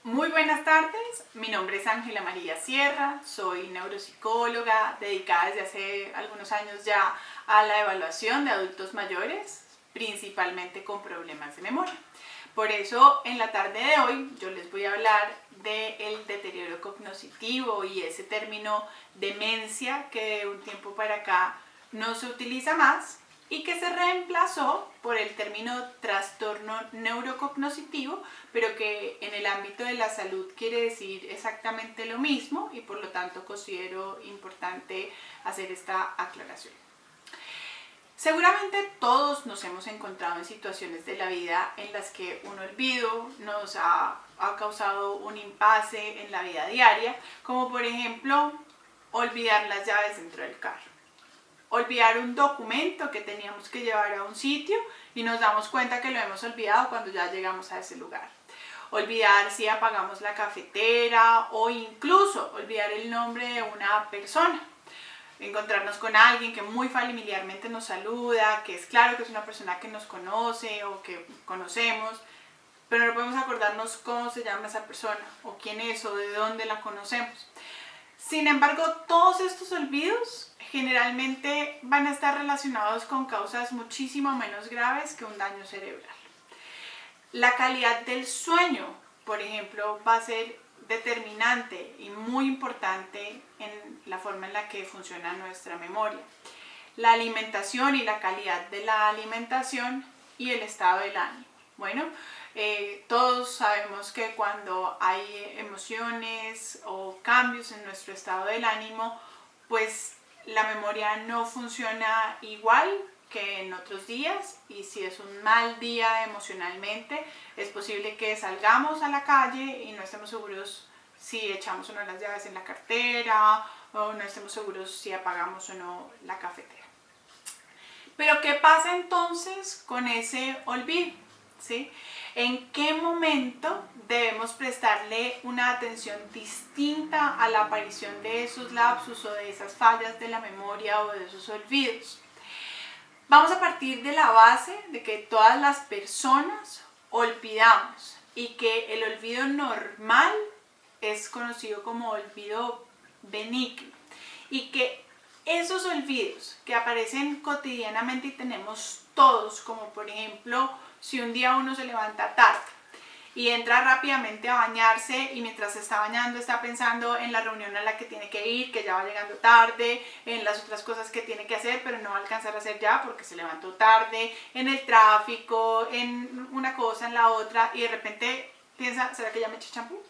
Muy buenas tardes, mi nombre es Ángela María Sierra, soy neuropsicóloga dedicada desde hace algunos años ya a la evaluación de adultos mayores, principalmente con problemas de memoria. Por eso en la tarde de hoy yo les voy a hablar del deterioro cognitivo y ese término demencia que de un tiempo para acá no se utiliza más y que se reemplazó por el término trastorno neurocognitivo, pero que en el ámbito de la salud quiere decir exactamente lo mismo y por lo tanto considero importante hacer esta aclaración. Seguramente todos nos hemos encontrado en situaciones de la vida en las que un olvido nos ha causado un impasse en la vida diaria, como por ejemplo olvidar las llaves dentro del carro. Olvidar un documento que teníamos que llevar a un sitio y nos damos cuenta que lo hemos olvidado cuando ya llegamos a ese lugar. Olvidar si apagamos la cafetera o incluso olvidar el nombre de una persona. Encontrarnos con alguien que muy familiarmente nos saluda, que es claro que es una persona que nos conoce o que conocemos, pero no podemos acordarnos cómo se llama esa persona o quién es o de dónde la conocemos. Sin embargo, todos estos olvidos generalmente van a estar relacionados con causas muchísimo menos graves que un daño cerebral. La calidad del sueño, por ejemplo, va a ser determinante y muy importante en la forma en la que funciona nuestra memoria. La alimentación y la calidad de la alimentación y el estado del ánimo. Bueno, todos sabemos que cuando hay emociones o cambios en nuestro estado del ánimo, pues la memoria no funciona igual que en otros días, y si es un mal día emocionalmente, es posible que salgamos a la calle y no estemos seguros si echamos o no las llaves en la cartera, o no estemos seguros si apagamos o no la cafetera. Pero ¿qué pasa entonces con ese olvido? ¿Sí? ¿En qué momento debemos prestarle una atención distinta a la aparición de esos lapsus o de esas fallas de la memoria o de esos olvidos? Vamos a partir de la base de que todas las personas olvidamos y que el olvido normal es conocido como olvido benigno y que esos olvidos que aparecen cotidianamente y tenemos todos, como por ejemplo si un día uno se levanta tarde y entra rápidamente a bañarse y mientras se está bañando está pensando en la reunión a la que tiene que ir, que ya va llegando tarde, en las otras cosas que tiene que hacer pero no va a alcanzar a hacer ya porque se levantó tarde, en el tráfico, en una cosa, en la otra, y de repente piensa, ¿será que ya me eché champú?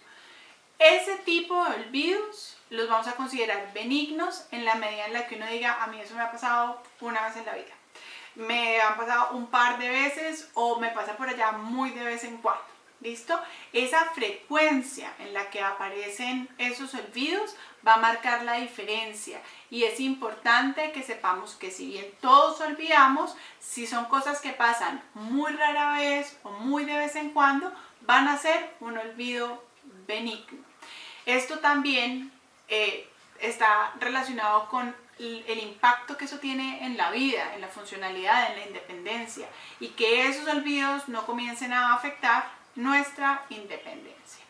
Ese tipo de olvidos los vamos a considerar benignos en la medida en la que uno diga, a mí eso me ha pasado una vez en la vida, me han pasado un par de veces o me pasa por allá muy de vez en cuando. ¿Listo? Esa frecuencia en la que aparecen esos olvidos va a marcar la diferencia, y es importante que sepamos que si bien todos olvidamos, si son cosas que pasan muy rara vez o muy de vez en cuando, van a ser un olvido benigno. Esto también está relacionado con el impacto que eso tiene en la vida, en la funcionalidad, en la independencia, y que esos olvidos no comiencen a afectar nuestra independencia.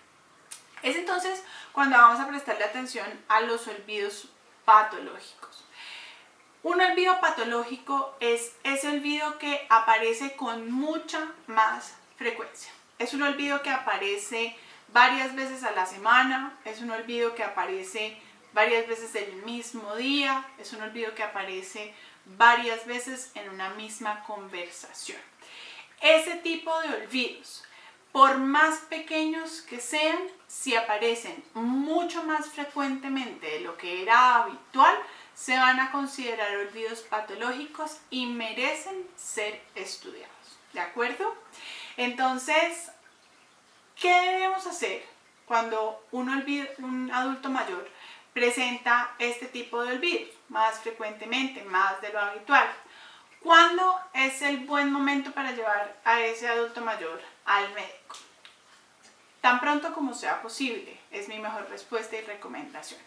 Es entonces cuando vamos a prestarle atención a los olvidos patológicos. Un olvido patológico es ese olvido que aparece con mucha más frecuencia. Es un olvido que aparece varias veces a la semana, es un olvido que aparece varias veces el mismo día, es un olvido que aparece varias veces en una misma conversación. Ese tipo de olvidos, por más pequeños que sean, si aparecen mucho más frecuentemente de lo que era habitual, se van a considerar olvidos patológicos y merecen ser estudiados. ¿De acuerdo? Entonces, ¿qué debemos hacer cuando un adulto mayor presenta este tipo de olvidos más frecuentemente, más de lo habitual? ¿Cuándo es el buen momento para llevar a ese adulto mayor al médico? Tan pronto como sea posible, es mi mejor respuesta y recomendación.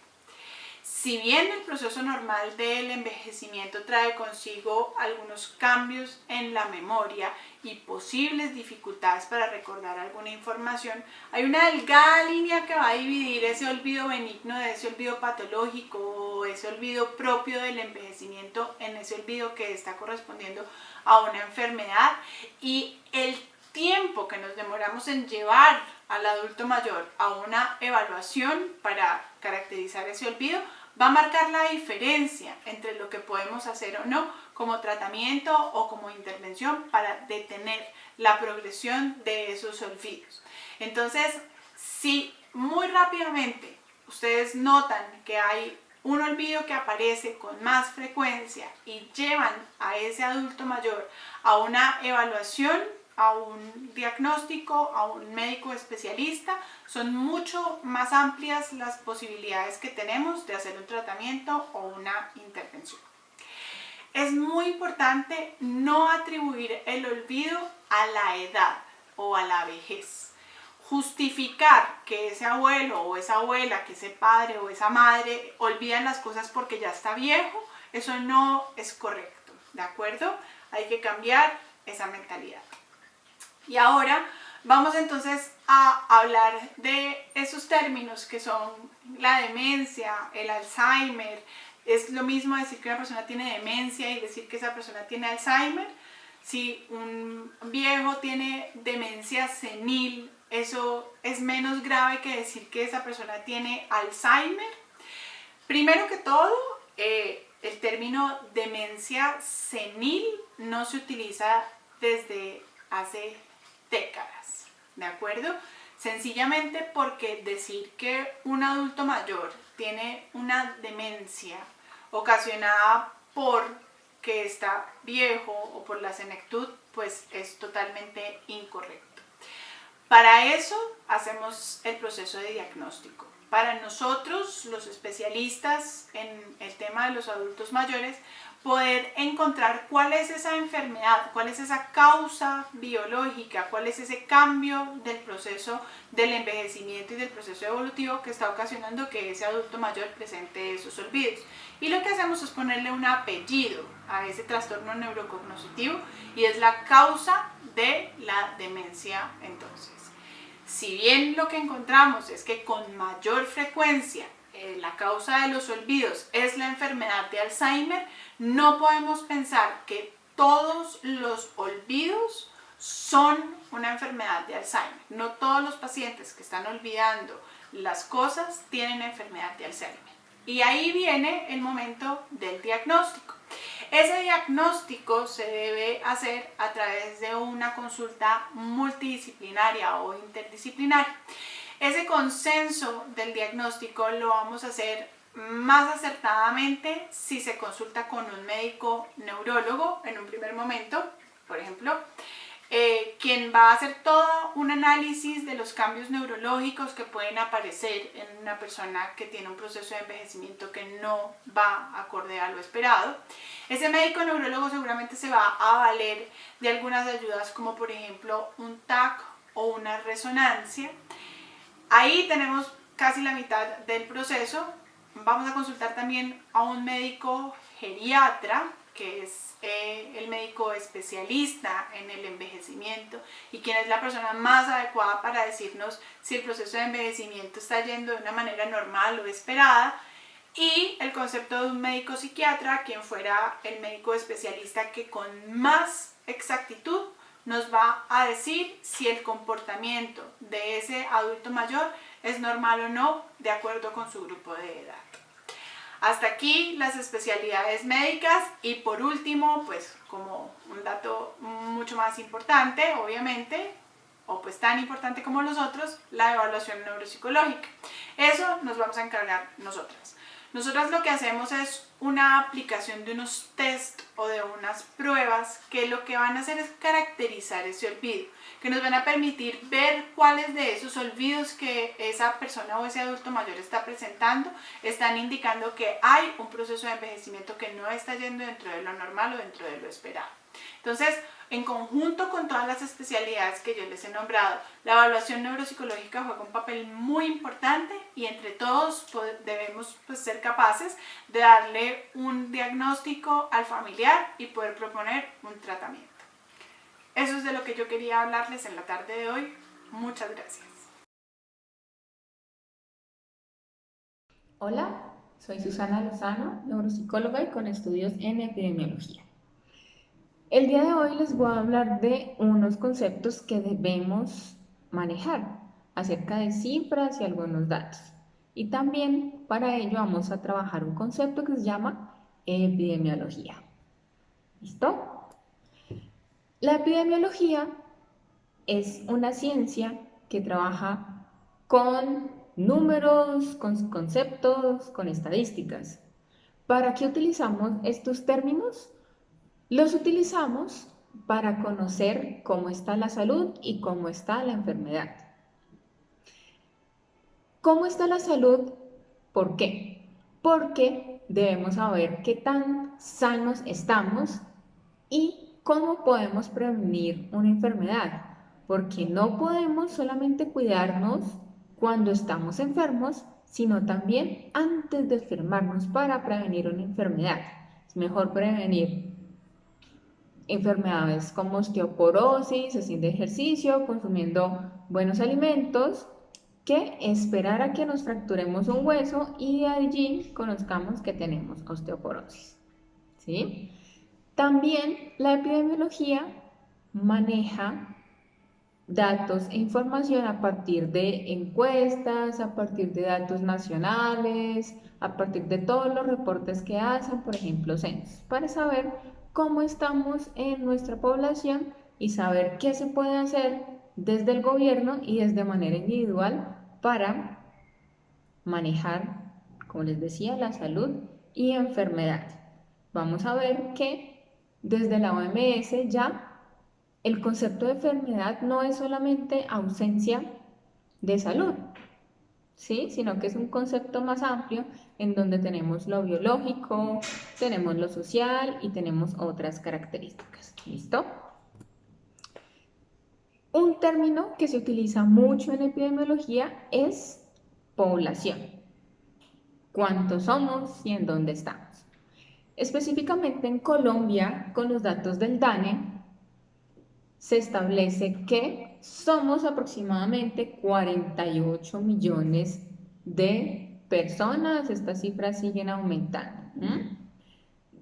Si bien el proceso normal del envejecimiento trae consigo algunos cambios en la memoria y posibles dificultades para recordar alguna información, hay una delgada línea que va a dividir ese olvido benigno de ese olvido patológico o ese olvido propio del envejecimiento en ese olvido que está correspondiendo a una enfermedad, y el tiempo que nos demoramos en llevar al adulto mayor a una evaluación para caracterizar ese olvido va a marcar la diferencia entre lo que podemos hacer o no como tratamiento o como intervención para detener la progresión de esos olvidos. Entonces, si muy rápidamente ustedes notan que hay un olvido que aparece con más frecuencia y llevan a ese adulto mayor a una evaluación, a un diagnóstico, a un médico especialista, son mucho más amplias las posibilidades que tenemos de hacer un tratamiento o una intervención. Es muy importante no atribuir el olvido a la edad o a la vejez. Justificar que ese abuelo o esa abuela, que ese padre o esa madre olvidan las cosas porque ya está viejo, eso no es correcto, ¿de acuerdo? Hay que cambiar esa mentalidad. Y ahora vamos entonces a hablar de esos términos que son la demencia, el Alzheimer. Es lo mismo decir que una persona tiene demencia y decir que esa persona tiene Alzheimer. Si un viejo tiene demencia senil, eso es menos grave que decir que esa persona tiene Alzheimer. Primero que todo, el término demencia senil no se utiliza desde hace décadas, ¿de acuerdo? Sencillamente porque decir que un adulto mayor tiene una demencia ocasionada por que está viejo o por la senectud, pues es totalmente incorrecto. Para eso hacemos el proceso de diagnóstico. Para nosotros, los especialistas en el tema de los adultos mayores, poder encontrar cuál es esa enfermedad, cuál es esa causa biológica, cuál es ese cambio del proceso del envejecimiento y del proceso evolutivo que está ocasionando que ese adulto mayor presente esos olvidos. Y lo que hacemos es ponerle un apellido a ese trastorno neurocognitivo y es la causa de la demencia entonces. Si bien lo que encontramos es que con mayor frecuencia la causa de los olvidos es la enfermedad de Alzheimer, no podemos pensar que todos los olvidos son una enfermedad de Alzheimer. No todos los pacientes que están olvidando las cosas tienen enfermedad de Alzheimer. Y ahí viene el momento del diagnóstico. Ese diagnóstico se debe hacer a través de una consulta multidisciplinaria o interdisciplinaria. Ese consenso del diagnóstico lo vamos a hacer más acertadamente si se consulta con un médico neurólogo en un primer momento, por ejemplo, quien va a hacer todo un análisis de los cambios neurológicos que pueden aparecer en una persona que tiene un proceso de envejecimiento que no va acorde a lo esperado. Ese médico neurólogo seguramente se va a valer de algunas ayudas como por ejemplo un TAC o una resonancia. Ahí tenemos casi la mitad del proceso. Vamos a consultar también a un médico geriatra, que es el médico especialista en el envejecimiento y quien es la persona más adecuada para decirnos si el proceso de envejecimiento está yendo de una manera normal o esperada, y el concepto de un médico psiquiatra, quien fuera el médico especialista que con más exactitud nos va a decir si el comportamiento de ese adulto mayor es normal o no de acuerdo con su grupo de edad. Hasta aquí las especialidades médicas y por último, pues como un dato mucho más importante, obviamente, o pues tan importante como los otros, la evaluación neuropsicológica. Eso nos vamos a encargar nosotras. Nosotras lo que hacemos es una aplicación de unos test o de unas pruebas que lo que van a hacer es caracterizar ese olvido, que nos van a permitir ver cuáles de esos olvidos que esa persona o ese adulto mayor está presentando están indicando que hay un proceso de envejecimiento que no está yendo dentro de lo normal o dentro de lo esperado. Entonces, en conjunto con todas las especialidades que yo les he nombrado, la evaluación neuropsicológica juega un papel muy importante y entre todos debemos ser capaces de darle un diagnóstico al familiar y poder proponer un tratamiento. Eso es de lo que yo quería hablarles en la tarde de hoy. Muchas gracias. Hola, soy Susana Lozano, neuropsicóloga y con estudios en epidemiología. El día de hoy les voy a hablar de unos conceptos que debemos manejar acerca de cifras y algunos datos. Y también para ello vamos a trabajar un concepto que se llama epidemiología. ¿Listo? La epidemiología es una ciencia que trabaja con números, con conceptos, con estadísticas. ¿Para qué utilizamos estos términos? Los utilizamos para conocer cómo está la salud y cómo está la enfermedad. ¿Cómo está la salud? ¿Por qué? Porque debemos saber qué tan sanos estamos y cómo podemos prevenir una enfermedad. Porque no podemos solamente cuidarnos cuando estamos enfermos, sino también antes de enfermarnos para prevenir una enfermedad. Es mejor prevenir enfermedades como osteoporosis, haciendo ejercicio, consumiendo buenos alimentos, que esperar a que nos fracturemos un hueso y de allí conozcamos que tenemos osteoporosis. ¿Sí? También la epidemiología maneja datos e información a partir de encuestas, a partir de datos nacionales, a partir de todos los reportes que hacen, por ejemplo, censos, para saber cómo estamos en nuestra población y saber qué se puede hacer desde el gobierno y desde manera individual para manejar, como les decía, la salud y enfermedad. Vamos a ver que desde la OMS ya el concepto de enfermedad no es solamente ausencia de salud, ¿sí? Sino que es un concepto más amplio en donde tenemos lo biológico, tenemos lo social y tenemos otras características. ¿Listo? Un término que se utiliza mucho en epidemiología es población. ¿Cuántos somos y en dónde estamos? Específicamente en Colombia, con los datos del DANE, se establece que somos aproximadamente 48 millones de personas. Estas cifras siguen aumentando.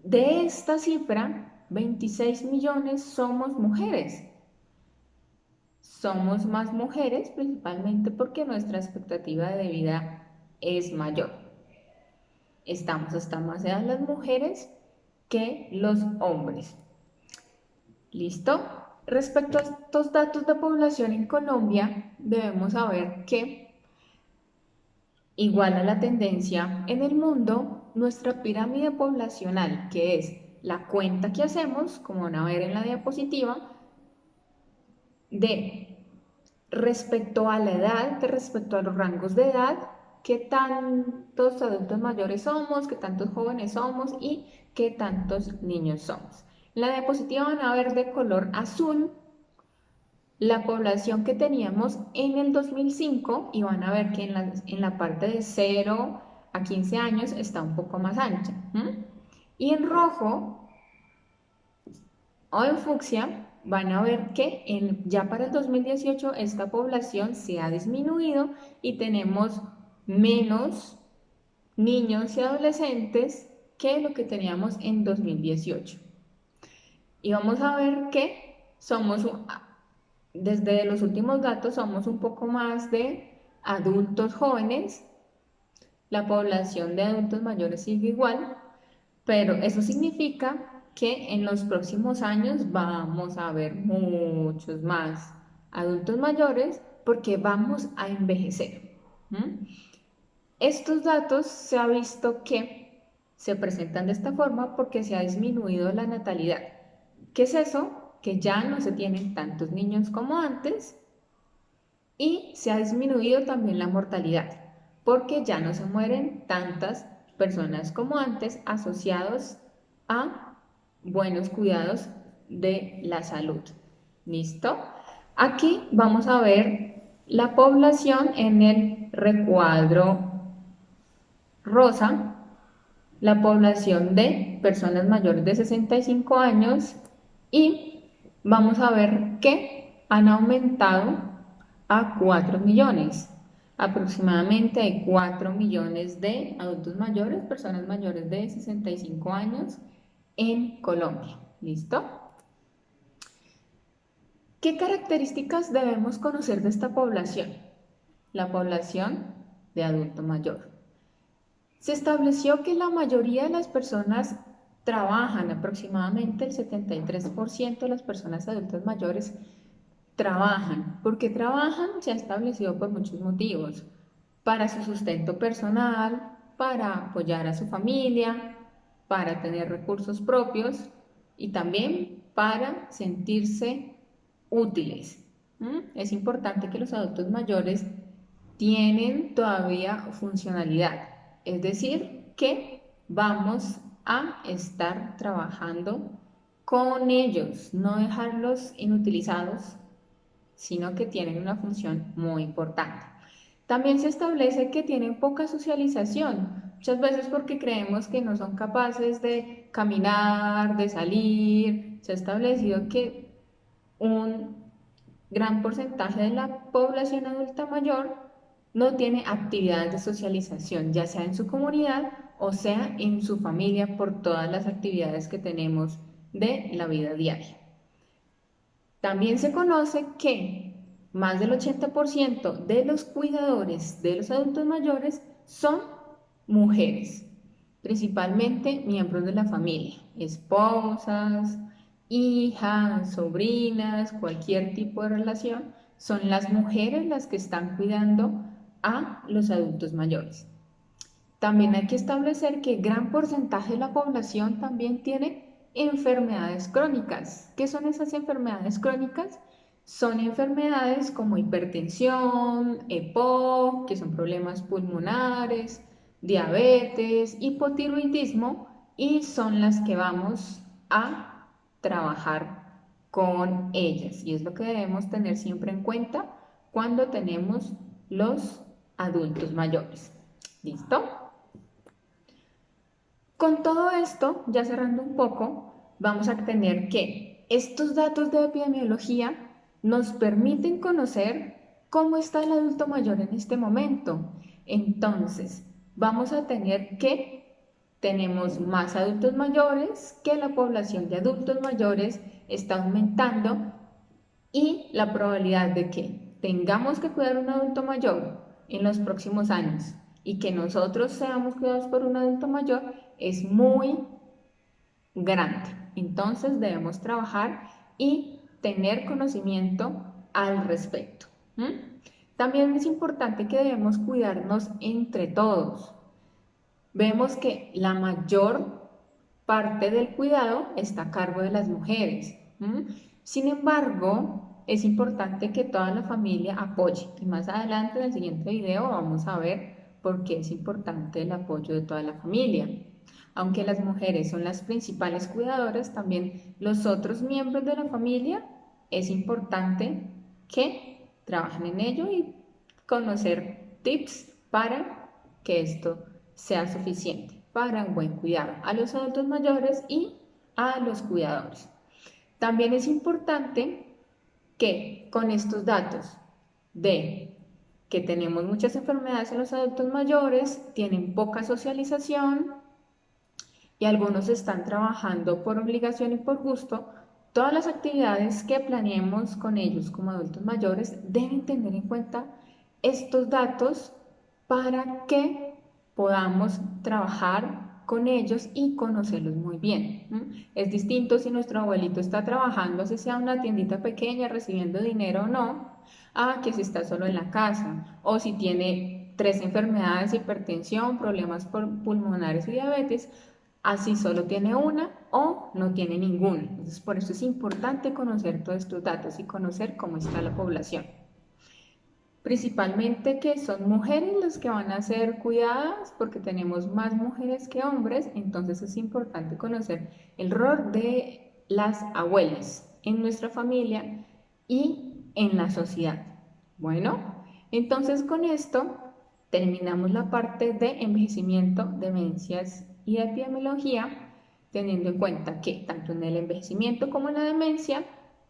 De esta cifra, 26 millones somos mujeres. Somos más mujeres principalmente porque nuestra expectativa de vida es mayor. Estamos hasta más edad las mujeres que los hombres. ¿Listo? Respecto a estos datos de población en Colombia, debemos saber que, igual a la tendencia en el mundo, nuestra pirámide poblacional, que es la cuenta que hacemos, como van a ver en la diapositiva, de respecto a la edad, de respecto a los rangos de edad, qué tantos adultos mayores somos, qué tantos jóvenes somos y qué tantos niños somos. En la diapositiva van a ver de color azul la población que teníamos en el 2005 y van a ver que en la parte de 0 a 15 años está un poco más ancha. Y en rojo o en fucsia van a ver que ya para el 2018 esta población se ha disminuido y tenemos menos niños y adolescentes que lo que teníamos en 2018. Y vamos a ver que desde los últimos datos somos un poco más de adultos jóvenes. La población de adultos mayores sigue igual, pero eso significa que en los próximos años vamos a ver muchos más adultos mayores porque vamos a envejecer. Estos datos se ha visto que se presentan de esta forma porque se ha disminuido la natalidad. ¿Qué es eso? Que ya no se tienen tantos niños como antes y se ha disminuido también la mortalidad porque ya no se mueren tantas personas como antes asociados a buenos cuidados de la salud. ¿Listo? Aquí vamos a ver la población en el recuadro rosa, la población de personas mayores de 65 años y vamos a ver que han aumentado a 4 millones. Aproximadamente hay 4 millones de adultos mayores, personas mayores de 65 años en Colombia. ¿Listo? ¿Qué características debemos conocer de esta población? La población de adulto mayor. Se estableció que la mayoría de las personas trabajan, aproximadamente el 73% de las personas adultas mayores trabajan. ¿Por qué trabajan? Se ha establecido por muchos motivos. Para su sustento personal, para apoyar a su familia, para tener recursos propios y también para sentirse útiles. Es importante que los adultos mayores tienen todavía funcionalidad, es decir, que vamos a estar trabajando con ellos, no dejarlos inutilizados, sino que tienen una función muy importante. También se establece que tienen poca socialización, muchas veces porque creemos que no son capaces de caminar, de salir. Se ha establecido que un gran porcentaje de la población adulta mayor no tiene actividades de socialización, ya sea en su comunidad o sea en su familia, por todas las actividades que tenemos de la vida diaria. También se conoce que más del 80% de los cuidadores de los adultos mayores son mujeres, principalmente miembros de la familia, esposas, hijas, sobrinas, cualquier tipo de relación. Son las mujeres las que están cuidando a los adultos mayores. También hay que establecer que gran porcentaje de la población también tiene enfermedades crónicas. ¿Qué son esas enfermedades crónicas? Son enfermedades como hipertensión, EPOC, que son problemas pulmonares, diabetes, hipotiroidismo, y son las que vamos a trabajar con ellas. Y es lo que debemos tener siempre en cuenta cuando tenemos los adultos mayores. ¿Listo? Con todo esto, ya cerrando un poco, vamos a tener que estos datos de epidemiología nos permiten conocer cómo está el adulto mayor en este momento. Entonces, vamos a tener que tenemos más adultos mayores, que la población de adultos mayores está aumentando y la probabilidad de que tengamos que cuidar a un adulto mayor en los próximos años y que nosotros seamos cuidados por un adulto mayor es muy grande. Entonces debemos trabajar y tener conocimiento al respecto. También es importante que debemos cuidarnos entre todos. Vemos que la mayor parte del cuidado está a cargo de las mujeres. Sin embargo, es importante que toda la familia apoye. Y más adelante en el siguiente video vamos a ver por qué es importante el apoyo de toda la familia. Aunque las mujeres son las principales cuidadoras, también los otros miembros de la familia es importante que trabajen en ello y conocer tips para que esto sea suficiente para un buen cuidado a los adultos mayores y a los cuidadores. También es importante que con estos datos de que tenemos muchas enfermedades en los adultos mayores, tienen poca socialización y algunos están trabajando por obligación y por gusto, todas las actividades que planeemos con ellos como adultos mayores deben tener en cuenta estos datos para que podamos trabajar con ellos y conocerlos muy bien. Es distinto si nuestro abuelito está trabajando, si sea una tiendita pequeña recibiendo dinero o no, a que si está solo en la casa o si tiene 3 enfermedades, hipertensión, problemas pulmonares y diabetes, así solo tiene una o no tiene ninguna. Entonces, por eso es importante conocer todos estos datos y conocer cómo está la población. Principalmente que son mujeres las que van a ser cuidadas porque tenemos más mujeres que hombres, entonces es importante conocer el rol de las abuelas en nuestra familia y en la sociedad. Bueno, entonces con esto terminamos la parte de envejecimiento, demencias y epidemiología, teniendo en cuenta que tanto en el envejecimiento como en la demencia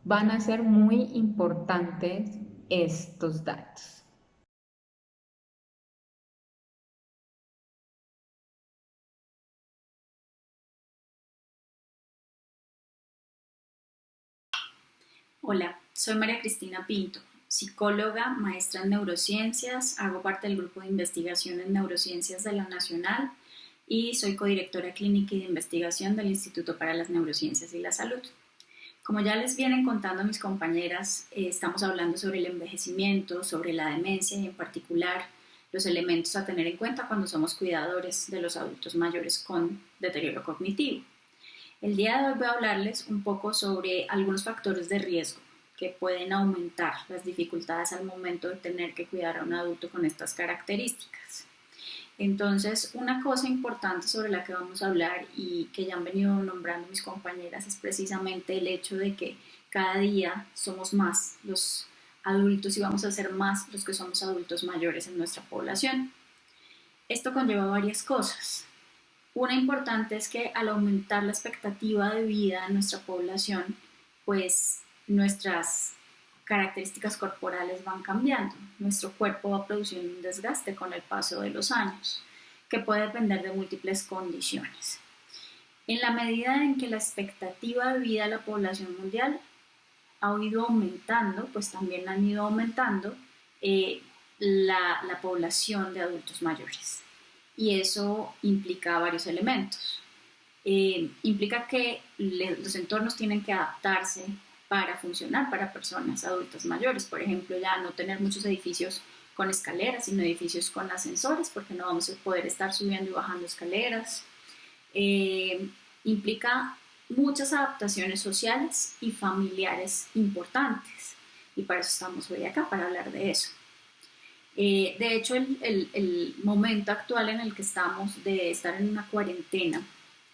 van a ser muy importantes estos datos. Hola, soy María Cristina Pinto, psicóloga, maestra en neurociencias, hago parte del grupo de investigación en neurociencias de la Nacional y soy codirectora clínica y de investigación del Instituto para las Neurociencias y la Salud. Como ya les vienen contando mis compañeras, estamos hablando sobre el envejecimiento, sobre la demencia y en particular los elementos a tener en cuenta cuando somos cuidadores de los adultos mayores con deterioro cognitivo. El día de hoy voy a hablarles un poco sobre algunos factores de riesgo que pueden aumentar las dificultades al momento de tener que cuidar a un adulto con estas características. Entonces, una cosa importante sobre la que vamos a hablar y que ya han venido nombrando mis compañeras es precisamente el hecho de que cada día somos más los adultos y vamos a ser más los que somos adultos mayores en nuestra población. Esto conlleva varias cosas. Una importante es que al aumentar la expectativa de vida en nuestra población, pues nuestras características corporales van cambiando. Nuestro cuerpo va produciendo un desgaste con el paso de los años, que puede depender de múltiples condiciones. En la medida en que la expectativa de vida de la población mundial ha ido aumentando, pues también han ido aumentando la población de adultos mayores. Y eso implica varios elementos. Implica que los entornos tienen que adaptarse para funcionar para personas adultas mayores. Por ejemplo, ya no tener muchos edificios con escaleras, sino edificios con ascensores, porque no vamos a poder estar subiendo y bajando escaleras. Implica muchas adaptaciones sociales y familiares importantes. Y para eso estamos hoy acá, para hablar de eso. De hecho, el momento actual en el que estamos de estar en una cuarentena,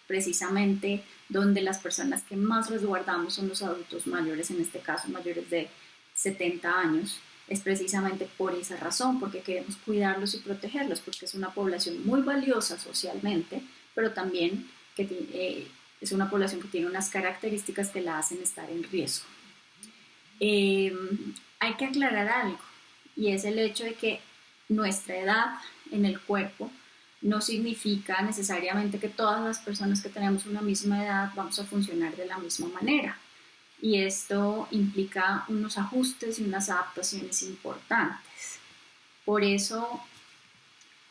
precisamente donde las personas que más resguardamos son los adultos mayores, en este caso mayores de 70 años, es precisamente por esa razón, porque queremos cuidarlos y protegerlos, porque es una población muy valiosa socialmente, pero también que es una población que tiene unas características que la hacen estar en riesgo. Hay que aclarar algo, y es el hecho de que nuestra edad en el cuerpo no significa necesariamente que todas las personas que tenemos una misma edad vamos a funcionar de la misma manera. Y esto implica unos ajustes y unas adaptaciones importantes. Por eso,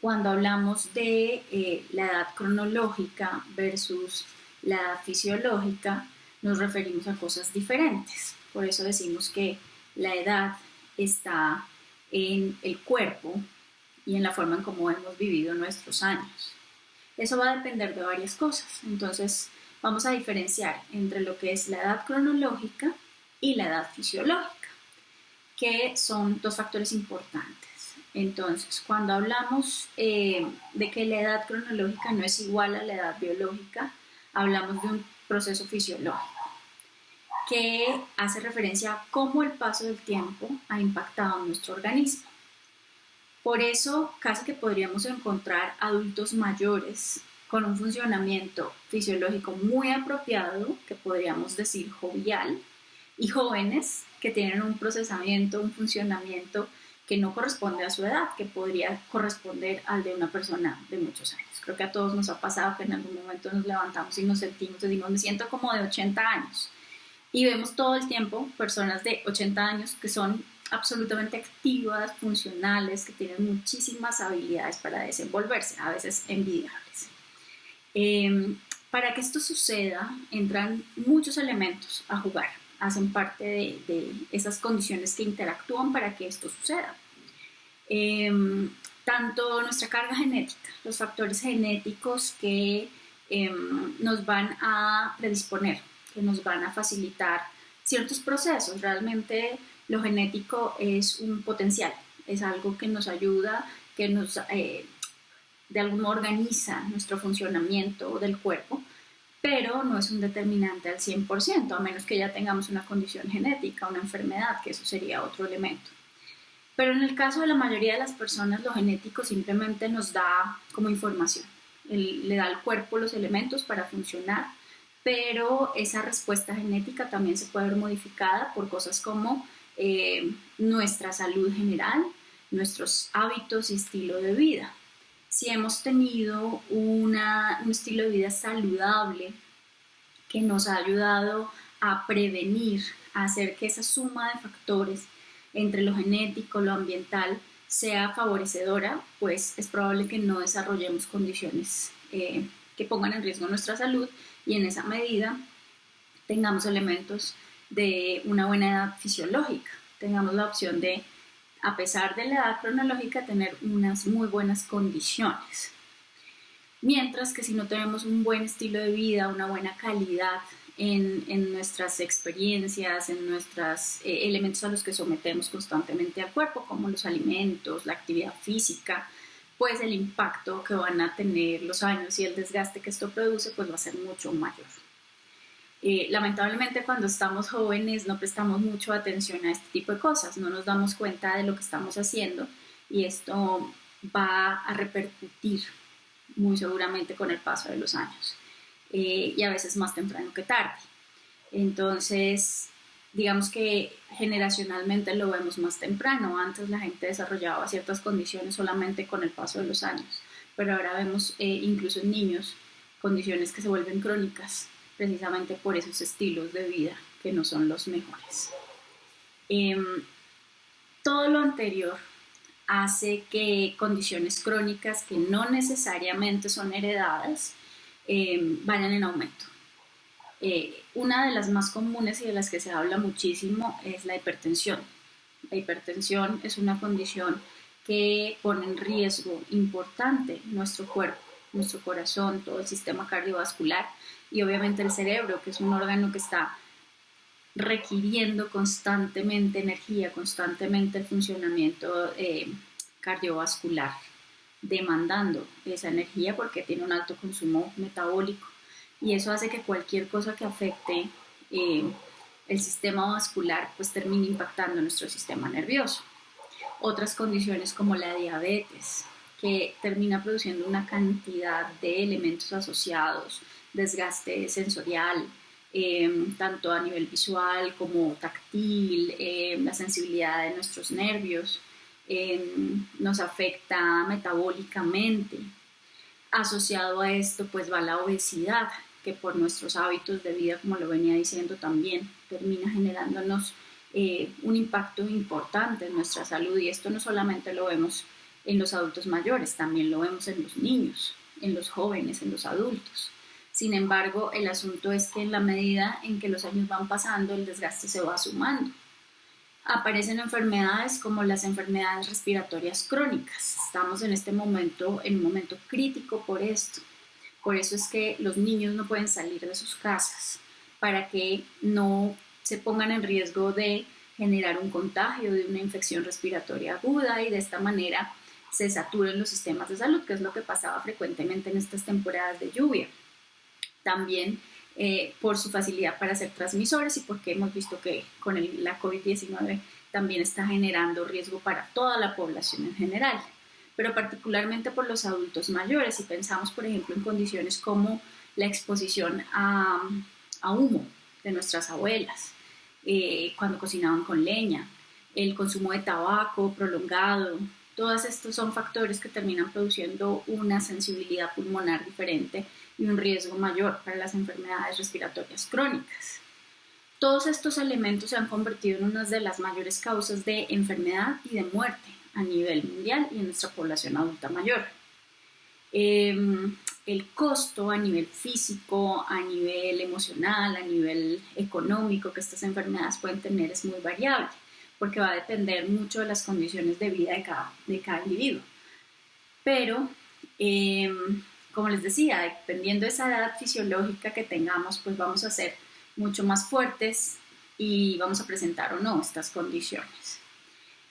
cuando hablamos de la edad cronológica versus la edad fisiológica, nos referimos a cosas diferentes. Por eso decimos que la edad está en el cuerpo y en la forma en cómo hemos vivido nuestros años. Eso va a depender de varias cosas. Entonces, vamos a diferenciar entre lo que es la edad cronológica y la edad fisiológica, que son dos factores importantes. Entonces, cuando hablamos de que la edad cronológica no es igual a la edad biológica, hablamos de un proceso fisiológico que hace referencia a cómo el paso del tiempo ha impactado en nuestro organismo. Por eso, casi que podríamos encontrar adultos mayores con un funcionamiento fisiológico muy apropiado, que podríamos decir jovial, y jóvenes que tienen un procesamiento, un funcionamiento que no corresponde a su edad, que podría corresponder al de una persona de muchos años. Creo que a todos nos ha pasado que en algún momento nos levantamos y nos sentimos, decimos, me siento como de 80 años. Y vemos todo el tiempo personas de 80 años que son absolutamente activas, funcionales, que tienen muchísimas habilidades para desenvolverse, a veces envidiables. Para que esto suceda, entran muchos elementos a jugar, hacen parte de esas condiciones que interactúan para que esto suceda. Tanto nuestra carga genética, los factores genéticos que nos van a predisponer, que nos van a facilitar ciertos procesos. Realmente lo genético es un potencial, es algo que nos ayuda, que nos de algún modo organiza nuestro funcionamiento del cuerpo, pero no es un determinante al 100%, a menos que ya tengamos una condición genética, una enfermedad, que eso sería otro elemento. Pero en el caso de la mayoría de las personas, lo genético simplemente nos da como información, le da al cuerpo los elementos para funcionar, pero esa respuesta genética también se puede ver modificada por cosas como nuestra salud general, nuestros hábitos y estilo de vida. Si hemos tenido un estilo de vida saludable que nos ha ayudado a prevenir, a hacer que esa suma de factores entre lo genético, lo ambiental, sea favorecedora, pues es probable que no desarrollemos condiciones que pongan en riesgo nuestra salud y en esa medida tengamos elementos de una buena edad fisiológica, tengamos la opción de, a pesar de la edad cronológica, tener unas muy buenas condiciones. Mientras que si no tenemos un buen estilo de vida, una buena calidad en nuestras experiencias, en nuestros elementos a los que sometemos constantemente al cuerpo, como los alimentos, la actividad física, pues el impacto que van a tener los años y el desgaste que esto produce pues va a ser mucho mayor. Lamentablemente cuando estamos jóvenes no prestamos mucho atención a este tipo de cosas, no nos damos cuenta de lo que estamos haciendo y esto va a repercutir muy seguramente con el paso de los años y a veces más temprano que tarde. Entonces, digamos que generacionalmente lo vemos más temprano. Antes la gente desarrollaba ciertas condiciones solamente con el paso de los años, pero ahora vemos incluso en niños condiciones que se vuelven crónicas precisamente por esos estilos de vida que no son los mejores. Todo lo anterior hace que condiciones crónicas que no necesariamente son heredadas vayan en aumento. Una de las más comunes y de las que se habla muchísimo es la hipertensión. La hipertensión es una condición que pone en riesgo importante nuestro cuerpo, nuestro corazón, todo el sistema cardiovascular y obviamente el cerebro, que es un órgano que está requiriendo constantemente energía, constantemente el funcionamiento cardiovascular, demandando esa energía porque tiene un alto consumo metabólico y eso hace que cualquier cosa que afecte el sistema vascular pues termine impactando nuestro sistema nervioso. Otras condiciones como la diabetes, que termina produciendo una cantidad de elementos asociados, desgaste sensorial, tanto a nivel visual como táctil, la sensibilidad de nuestros nervios, nos afecta metabólicamente. Asociado a esto pues va la obesidad, que por nuestros hábitos de vida, como lo venía diciendo también, termina generándonos un impacto importante en nuestra salud y esto no solamente lo vemos en los adultos mayores, también lo vemos en los niños, en los jóvenes, en los adultos. Sin embargo, el asunto es que en la medida en que los años van pasando, el desgaste se va sumando. Aparecen enfermedades como las enfermedades respiratorias crónicas. Estamos en este momento, en un momento crítico por esto. Por eso es que los niños no pueden salir de sus casas, para que no se pongan en riesgo de generar un contagio de una infección respiratoria aguda y de esta manera se saturen los sistemas de salud, que es lo que pasaba frecuentemente en estas temporadas de lluvia. También por su facilidad para ser transmisores y porque hemos visto que con la COVID-19 también está generando riesgo para toda la población en general, pero particularmente por los adultos mayores. Si pensamos, por ejemplo, en condiciones como la exposición a humo de nuestras abuelas, cuando cocinaban con leña, el consumo de tabaco prolongado, todos estos son factores que terminan produciendo una sensibilidad pulmonar diferente y un riesgo mayor para las enfermedades respiratorias crónicas. Todos estos elementos se han convertido en una de las mayores causas de enfermedad y de muerte a nivel mundial y en nuestra población adulta mayor. El costo a nivel físico, a nivel emocional, a nivel económico que estas enfermedades pueden tener es muy variable, porque va a depender mucho de las condiciones de vida de cada individuo. Pero, como les decía, dependiendo de esa edad fisiológica que tengamos, pues vamos a ser mucho más fuertes y vamos a presentar o no estas condiciones.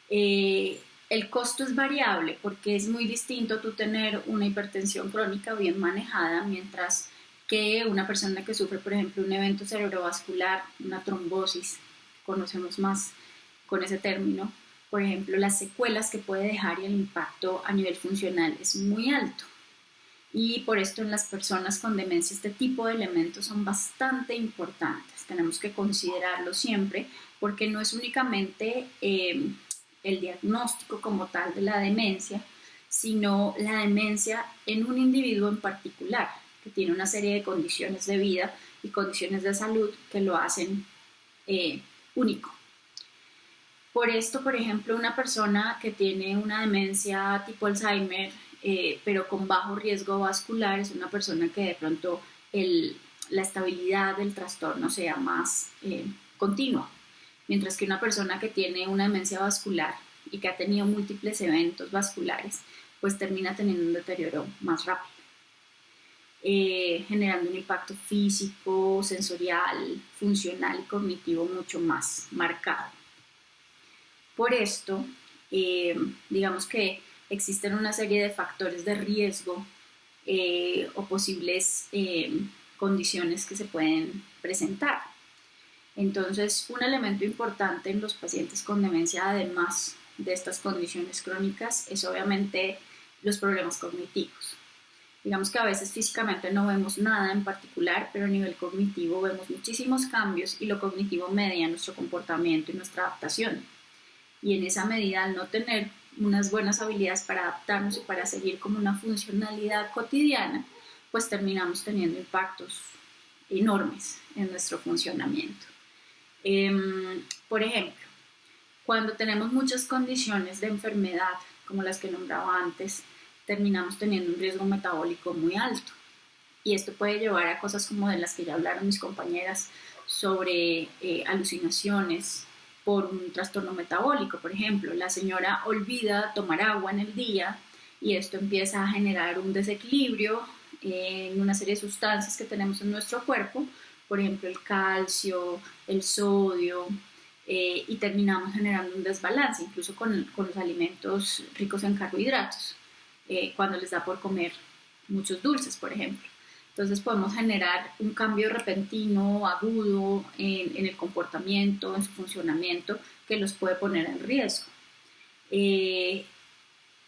El costo es variable porque es muy distinto tú tener una hipertensión crónica bien manejada mientras que una persona que sufre, por ejemplo, un evento cerebrovascular, una trombosis, conocemos más con ese término, por ejemplo, las secuelas que puede dejar y el impacto a nivel funcional es muy alto. Y por esto en las personas con demencia este tipo de elementos son bastante importantes. Tenemos que considerarlo siempre porque no es únicamente el diagnóstico como tal de la demencia, sino la demencia en un individuo en particular, que tiene una serie de condiciones de vida y condiciones de salud que lo hacen único. Por esto, por ejemplo, una persona que tiene una demencia tipo Alzheimer, pero con bajo riesgo vascular, es una persona que de pronto la estabilidad del trastorno sea más continua. Mientras que una persona que tiene una demencia vascular y que ha tenido múltiples eventos vasculares, pues termina teniendo un deterioro más rápido, generando un impacto físico, sensorial, funcional y cognitivo mucho más marcado. Por esto, digamos que existen una serie de factores de riesgo o posibles condiciones que se pueden presentar. Entonces, un elemento importante en los pacientes con demencia, además de estas condiciones crónicas, es obviamente los problemas cognitivos. Digamos que a veces físicamente no vemos nada en particular, pero a nivel cognitivo vemos muchísimos cambios y lo cognitivo media nuestro comportamiento y nuestra adaptación. Y en esa medida, al no tener unas buenas habilidades para adaptarnos y para seguir como una funcionalidad cotidiana, pues terminamos teniendo impactos enormes en nuestro funcionamiento. Por ejemplo, cuando tenemos muchas condiciones de enfermedad, como las que nombraba antes, terminamos teniendo un riesgo metabólico muy alto. Y esto puede llevar a cosas como de las que ya hablaron mis compañeras sobre alucinaciones por un trastorno metabólico. Por ejemplo, la señora olvida tomar agua en el día y esto empieza a generar un desequilibrio en una serie de sustancias que tenemos en nuestro cuerpo, por ejemplo el calcio, el sodio, y terminamos generando un desbalance, incluso con los alimentos ricos en carbohidratos, cuando les da por comer muchos dulces, por ejemplo. Entonces podemos generar un cambio repentino, agudo en el comportamiento, en su funcionamiento, que los puede poner en riesgo.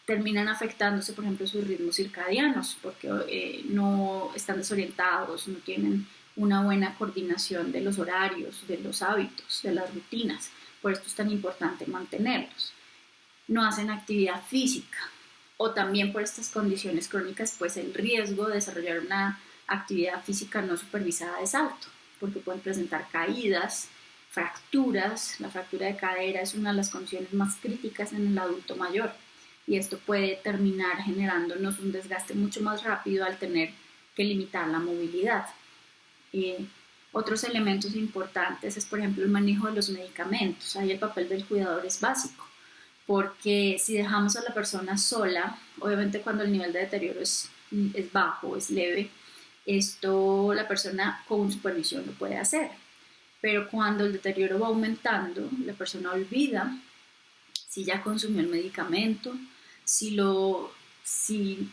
Terminan afectándose, por ejemplo, sus ritmos circadianos, porque no están desorientados, no tienen una buena coordinación de los horarios, de los hábitos, de las rutinas. Por esto es tan importante mantenerlos. No hacen actividad física, o también por estas condiciones crónicas, pues el riesgo de desarrollar una actividad física no supervisada es alto, porque pueden presentar caídas, fracturas. La fractura de cadera es una de las condiciones más críticas en el adulto mayor y esto puede terminar generándonos un desgaste mucho más rápido al tener que limitar la movilidad. Otros elementos importantes es, por ejemplo, el manejo de los medicamentos. Ahí el papel del cuidador es básico, porque si dejamos a la persona sola, obviamente cuando el nivel de deterioro es bajo, es leve, esto la persona con supervisión lo puede hacer. Pero cuando el deterioro va aumentando, la persona olvida si ya consumió el medicamento, si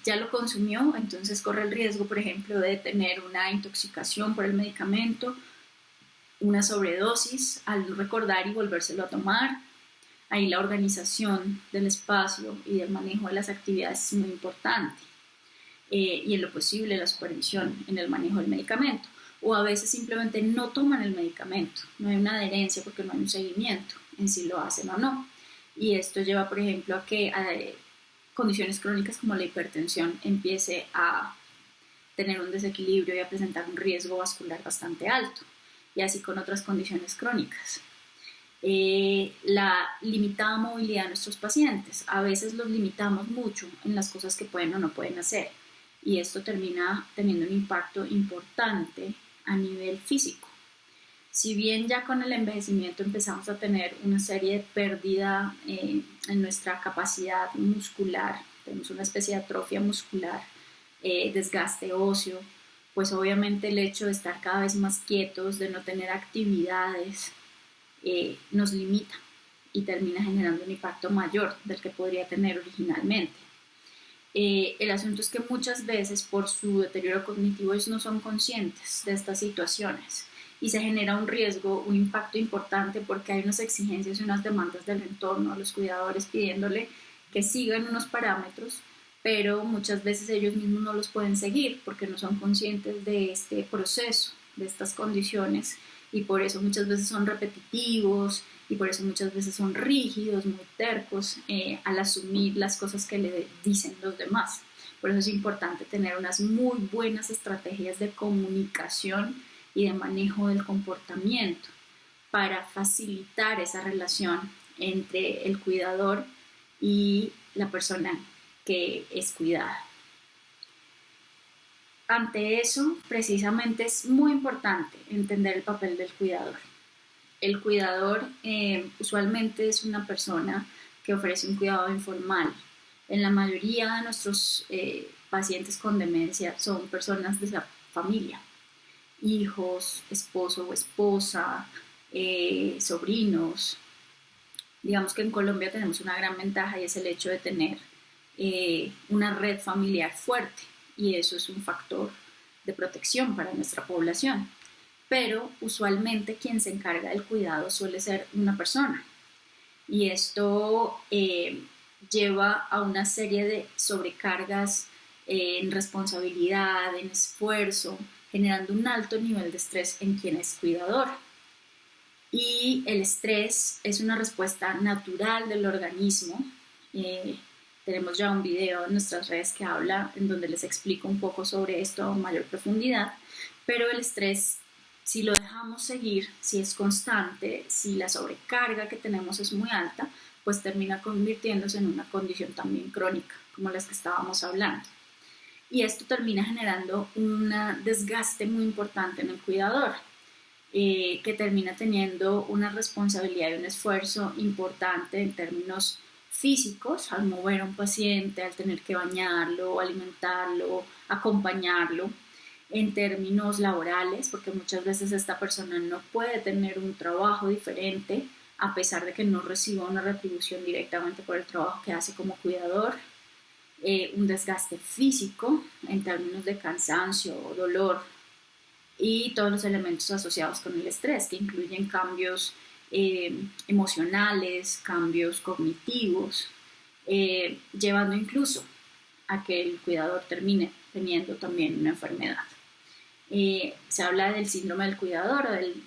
ya lo consumió, entonces corre el riesgo, por ejemplo, de tener una intoxicación por el medicamento, una sobredosis al no recordar y volvérselo a tomar. Ahí la organización del espacio y del manejo de las actividades es muy importante. Y en lo posible la supervisión en el manejo del medicamento. O a veces simplemente no toman el medicamento, no hay una adherencia porque no hay un seguimiento en si lo hacen o no. Y esto lleva, por ejemplo, a que condiciones crónicas como la hipertensión empiece a tener un desequilibrio y a presentar un riesgo vascular bastante alto, y así con otras condiciones crónicas. La limitada movilidad de nuestros pacientes, a veces los limitamos mucho en las cosas que pueden o no pueden hacer, y esto termina teniendo un impacto importante a nivel físico. Si bien ya con el envejecimiento empezamos a tener una serie de pérdida en nuestra capacidad muscular, tenemos una especie de atrofia muscular, desgaste óseo, pues obviamente el hecho de estar cada vez más quietos, de no tener actividades, nos limita y termina generando un impacto mayor del que podría tener originalmente. El asunto es que muchas veces por su deterioro cognitivo ellos no son conscientes de estas situaciones y se genera un riesgo, un impacto importante porque hay unas exigencias y unas demandas del entorno a los cuidadores pidiéndole que sigan unos parámetros, pero muchas veces ellos mismos no los pueden seguir porque no son conscientes de este proceso, de estas condiciones, y por eso muchas veces son repetitivos y por eso muchas veces son rígidos, muy tercos al asumir las cosas que le dicen los demás. Por eso es importante tener unas muy buenas estrategias de comunicación y de manejo del comportamiento para facilitar esa relación entre el cuidador y la persona que es cuidada. Ante eso, precisamente es muy importante entender el papel del cuidador. El cuidador usualmente es una persona que ofrece un cuidado informal. En la mayoría de nuestros pacientes con demencia son personas de la familia, hijos, esposo o esposa, sobrinos. Digamos que en Colombia tenemos una gran ventaja y es el hecho de tener una red familiar fuerte y eso es un factor de protección para nuestra población. Pero usualmente quien se encarga del cuidado suele ser una persona y esto lleva a una serie de sobrecargas en responsabilidad, en esfuerzo, generando un alto nivel de estrés en quien es cuidador. Y el estrés es una respuesta natural del organismo. Tenemos ya un video en nuestras redes que habla, en donde les explico un poco sobre esto a mayor profundidad, pero el estrés, si lo dejamos seguir, si es constante, si la sobrecarga que tenemos es muy alta, pues termina convirtiéndose en una condición también crónica, como las que estábamos hablando. Y esto termina generando un desgaste muy importante en el cuidador, que termina teniendo una responsabilidad y un esfuerzo importante en términos físicos, al mover a un paciente, al tener que bañarlo, alimentarlo, acompañarlo, en términos laborales, porque muchas veces esta persona no puede tener un trabajo diferente a pesar de que no reciba una retribución directamente por el trabajo que hace como cuidador, un desgaste físico en términos de cansancio, dolor y todos los elementos asociados con el estrés, que incluyen cambios emocionales, cambios cognitivos, llevando incluso a que el cuidador termine teniendo también una enfermedad. Se habla del síndrome del cuidador o del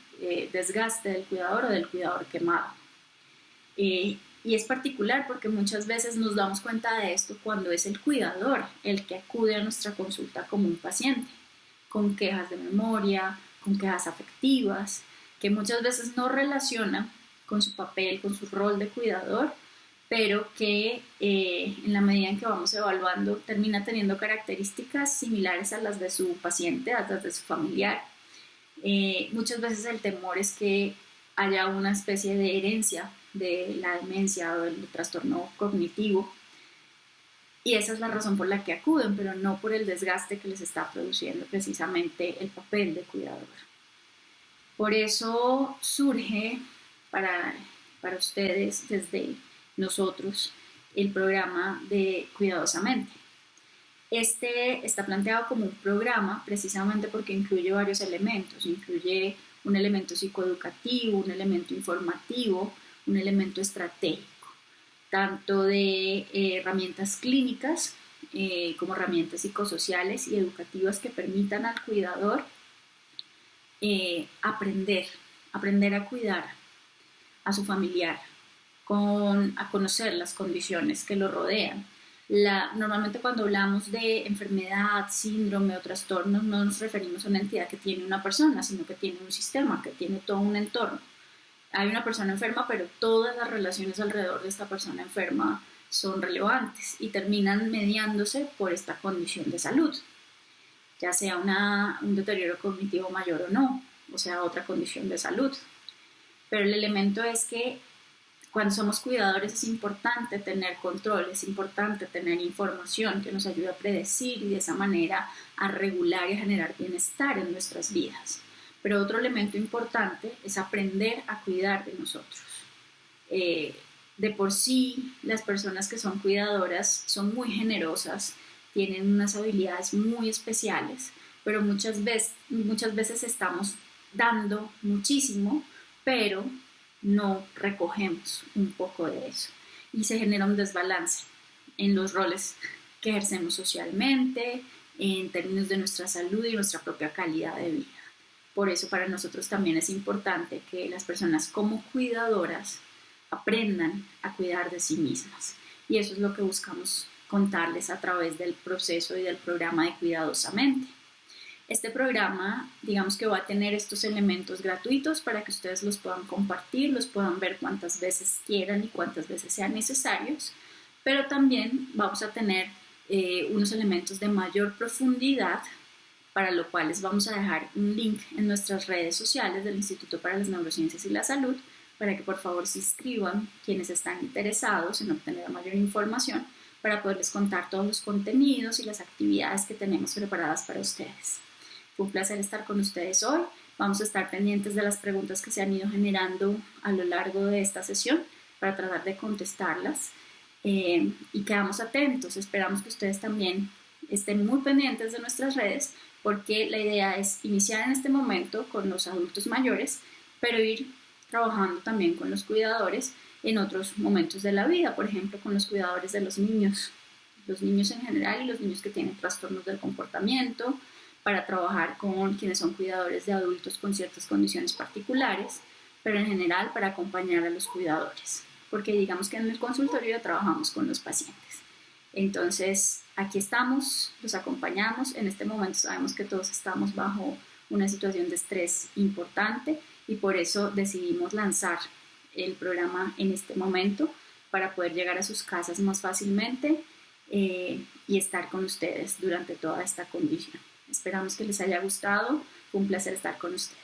desgaste del cuidador o del cuidador quemado. Y es particular porque muchas veces nos damos cuenta de esto cuando es el cuidador el que acude a nuestra consulta como un paciente, con quejas de memoria, con quejas afectivas, que muchas veces no relaciona con su papel, con su rol de cuidador, pero que en la medida en que vamos evaluando termina teniendo características similares a las de su paciente, a las de su familiar. Muchas veces el temor es que haya una especie de herencia de la demencia o del trastorno cognitivo, y esa es la razón por la que acuden, pero no por el desgaste que les está produciendo precisamente el papel de cuidador. Por eso surge para ustedes desde nosotros el programa de Cuidadosamente. Este está planteado como un programa precisamente porque incluye varios elementos, incluye un elemento psicoeducativo, un elemento informativo, un elemento estratégico, tanto de herramientas clínicas como herramientas psicosociales y educativas que permitan al cuidador aprender a cuidar a su familiar, a conocer las condiciones que lo rodean. Normalmente cuando hablamos de enfermedad, síndrome o trastornos no nos referimos a una entidad que tiene una persona, sino que tiene un sistema, que tiene todo un entorno. Hay una persona enferma, pero todas las relaciones alrededor de esta persona enferma son relevantes y terminan mediándose por esta condición de salud, ya sea un deterioro cognitivo mayor o no, o sea, otra condición de salud. Pero el elemento es que cuando somos cuidadores es importante tener control, es importante tener información que nos ayude a predecir y de esa manera a regular y a generar bienestar en nuestras vidas. Pero otro elemento importante es aprender a cuidar de nosotros. De por sí, las personas que son cuidadoras son muy generosas, tienen unas habilidades muy especiales, pero muchas veces estamos dando muchísimo, pero no recogemos un poco de eso y se genera un desbalance en los roles que ejercemos socialmente, en términos de nuestra salud y nuestra propia calidad de vida. Por eso para nosotros también es importante que las personas como cuidadoras aprendan a cuidar de sí mismas. Y eso es lo que buscamos contarles a través del proceso y del programa de Cuidadosamente. Este programa, digamos que va a tener estos elementos gratuitos para que ustedes los puedan compartir, los puedan ver cuantas veces quieran y cuantas veces sean necesarios, pero también vamos a tener unos elementos de mayor profundidad, para lo cual les vamos a dejar un link en nuestras redes sociales del Instituto para las Neurociencias y la Salud, para que por favor se inscriban quienes están interesados en obtener mayor información, para poderles contar todos los contenidos y las actividades que tenemos preparadas para ustedes. Fue un placer estar con ustedes hoy. Vamos a estar pendientes de las preguntas que se han ido generando a lo largo de esta sesión para tratar de contestarlas. Y quedamos atentos. Esperamos que ustedes también estén muy pendientes de nuestras redes, porque la idea es iniciar en este momento con los adultos mayores, pero ir trabajando también con los cuidadores en otros momentos de la vida, por ejemplo, con los cuidadores de los niños en general y los niños que tienen trastornos del comportamiento, para trabajar con quienes son cuidadores de adultos con ciertas condiciones particulares, pero en general para acompañar a los cuidadores, porque digamos que en el consultorio trabajamos con los pacientes. Entonces, aquí estamos, los acompañamos. En este momento sabemos que todos estamos bajo una situación de estrés importante y por eso decidimos lanzar el programa en este momento para poder llegar a sus casas más fácilmente y estar con ustedes durante toda esta condición. Esperamos que les haya gustado. Fue un placer estar con ustedes.